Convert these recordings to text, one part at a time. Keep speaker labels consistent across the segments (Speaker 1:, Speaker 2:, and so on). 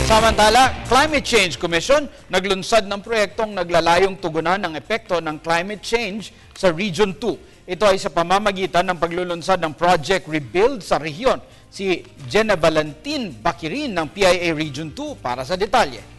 Speaker 1: Samantala, Climate Change Commission naglunsad ng proyektong naglalayong tugunan ng epekto ng climate change sa Region 2. Ito ay sa pamamagitan ng paglulunsad ng Project Rebuild sa rehiyon. Si Jenna Valentin Bakirin ng PIA Region 2 para sa detalye.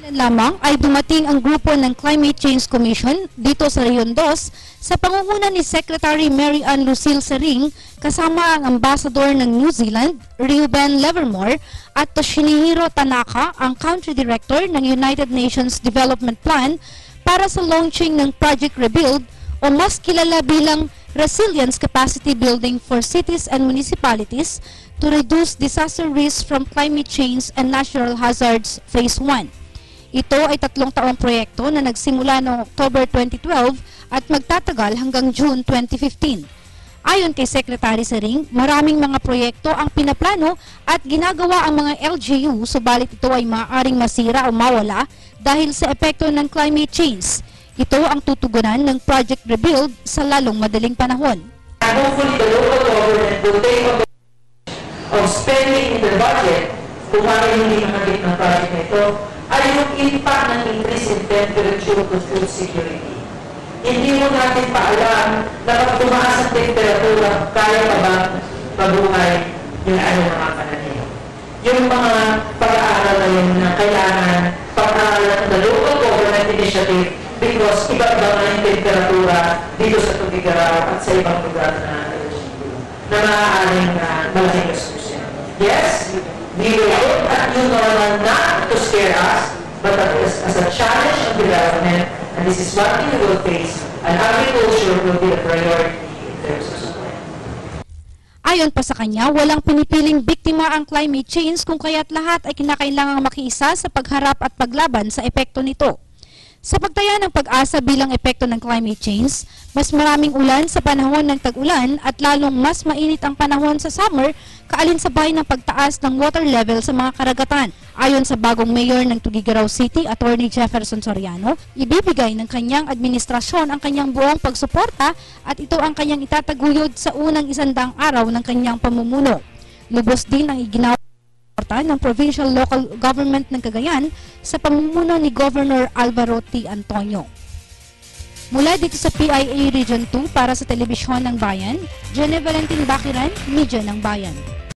Speaker 2: Kailan lamang ay dumating ang grupo ng Climate Change Commission dito sa Rehiyon 2 sa pangunguna ni Secretary Mary Ann Lucille Sering kasama ang Ambassador ng New Zealand, Reuben Livermore, at Toshinihiro Tanaka, ang Country Director ng United Nations Development Plan para sa launching ng Project Rebuild o mas kilala bilang Resilience Capacity Building for Cities and Municipalities to Reduce Disaster Risks from Climate Change and Natural Hazards Phase 1. Ito ay 3 taong proyekto na nagsimula noong October 2012 at magtatagal hanggang June 2015. Ayon kay Secretary Sering, maraming mga proyekto ang pinaplano at ginagawa ang mga LGU, subalit ito ay maaaring masira o mawala dahil sa epekto ng climate change. Ito ang tutugunan ng Project Rebuild sa lalong madaling panahon.
Speaker 3: Hopefully the local government will take a of spending in the budget kung bakit hindi nakagit ng project na ito ay yung impact ng increase in temperature to food security. Hindi mo natin paalam na pag tumaas ang temperatura, kaya pa ba mabuhay yung mga pananim. Yung mga pag-aaral na yun na kailangan pag-aaral ng local government initiative because iba-iba na yung temperatura dito sa Tugigaraw at sa ibang lugar na maaaring malaking gastusin. Yes, we will look at new normal not to scare us, but as a challenge of development, and this is what we will face, and agriculture will be a priority in terms of supply.
Speaker 2: Ayon pa sa kanya, walang pinipiling biktima ang climate change kung kaya't lahat ay kinakailangang makiisa sa pagharap at paglaban sa epekto nito. Sa pagtaya ng pag-asa bilang epekto ng climate change, mas maraming ulan sa panahon ng tag-ulan at lalong mas mainit ang panahon sa summer kaalinsabay ng pagtaas ng water level sa mga karagatan. Ayon sa bagong mayor ng Tugigaraw City, Attorney Jefferson Soriano, ibibigay ng kanyang administrasyon ang kanyang buong pagsuporta at ito ang kanyang itataguyod sa unang 100 araw ng kanyang pamumuno. Lubos din ang iginawa ng Provincial Local Government ng Cagayan sa pamumuno ni Governor Alvaro T. Antonio. Mula dito sa PIA Region 2 para sa Telebisyon ng Bayan, Jenna Valentin Bakiran, Media ng Bayan.